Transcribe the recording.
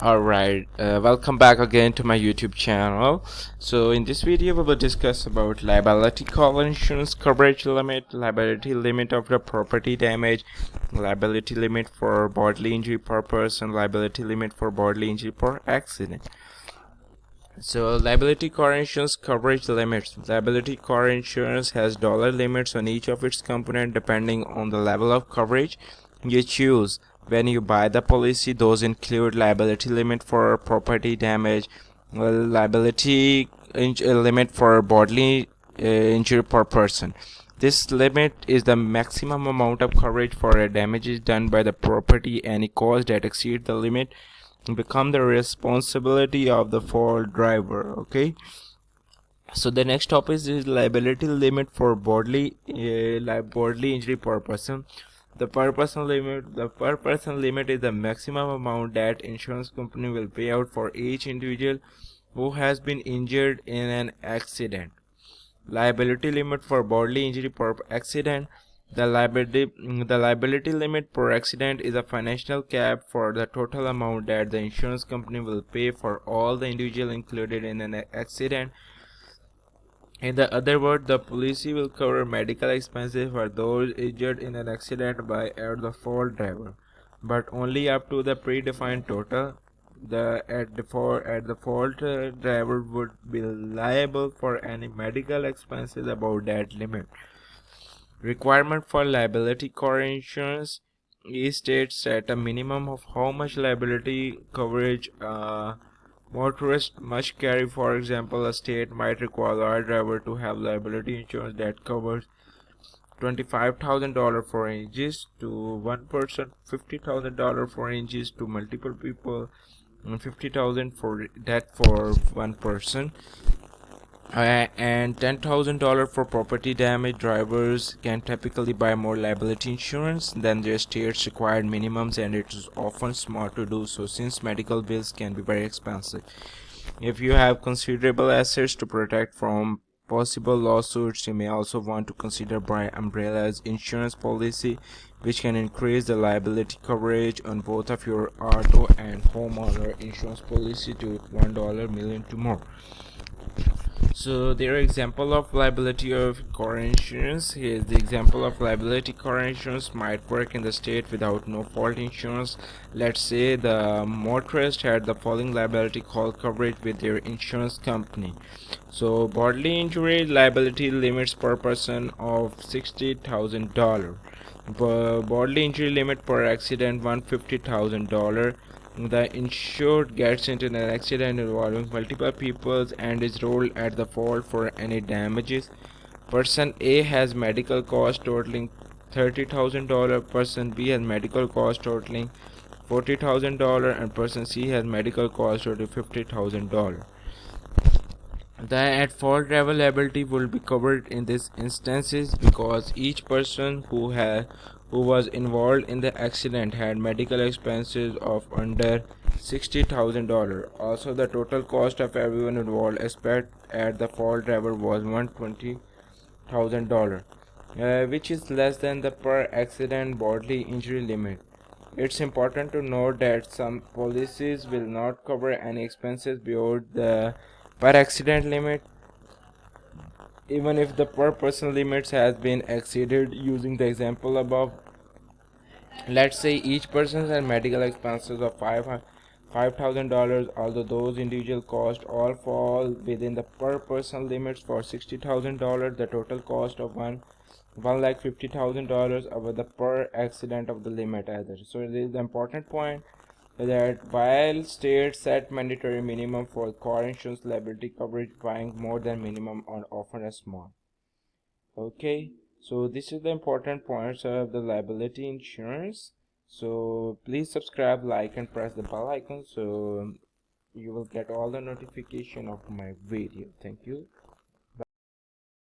Alright, welcome back again to my YouTube channel. So in this video we will discuss about liability car insurance coverage limit, liability limit of the property damage, liability limit for bodily injury purpose, and liability limit for bodily injury per accident. So liability car insurance coverage limits. Liability car insurance has dollar limits on each of its components depending on the level of coverage you choose. When you buy the policy, those include liability limit for property damage, liability limit for bodily injury per person. This limit is the maximum amount of coverage for a damages done by the property. Any cost that exceeds the limit become the responsibility of the fault driver. Okay, so the next topic is liability limit for bodily injury per person. The per person limit is the maximum amount that insurance company will pay out for each individual who has been injured in an accident. Liability limit for bodily injury per accident. The liability limit per accident is a financial cap for the total amount that the insurance company will pay for all the individuals included in an accident. In the other word, the policy will cover medical expenses for those injured in an accident by the fault driver, but only up to the predefined total. The fault driver would be liable for any medical expenses above that limit. Requirement for liability car insurance. Each state set a minimum of how much liability coverage motorist must carry. For example, a state might require a driver to have liability insurance that covers $25,000 for injuries to one person, $50,000 for injuries to multiple people, and $50,000 for death for one person, and $10,000 for property damage. Drivers can typically buy more liability insurance than their state's required minimums, and it is often smart to do so since medical bills can be very expensive. If you have considerable assets to protect from possible lawsuits, you may also want to consider buying umbrellas insurance policy, which can increase the liability coverage on both of your auto and homeowner insurance policy to $1 million to more. So their example of liability of car insurance. Here is the example of liability car insurance might work in the state without no fault insurance. Let's say the motorist had the following liability call coverage with their insurance company. So bodily injury liability limits per person of $60,000. Bodily injury limit per accident $150,000. The insured gets into an accident involving multiple people and is rolled at the fault for any damages. Person A has medical costs totaling $30,000. Person B has medical costs totaling $40,000, and person C has medical costs totaling $50,000. The at-fault driver liability will be covered in these instances because each person who was involved in the accident had medical expenses of under $60,000. Also, the total cost of everyone involved except at the fault driver was $120,000, which is less than the per accident bodily injury limit. It's important to note that some policies will not cover any expenses beyond the per accident limit, even if the per person limits has been exceeded. Using the example above, let's say each person has medical expenses of $5,000. Although those individual costs all fall within the per person limits for $60,000, the total cost of $150,000 over the per accident of the limit either. So this is the important point, that while states set mandatory minimum for car insurance liability coverage, buying more than minimum are often a small. Okay, so this is the important points of the liability insurance. So please subscribe, like, and press the bell icon so you will get all the notification of my video. Thank you.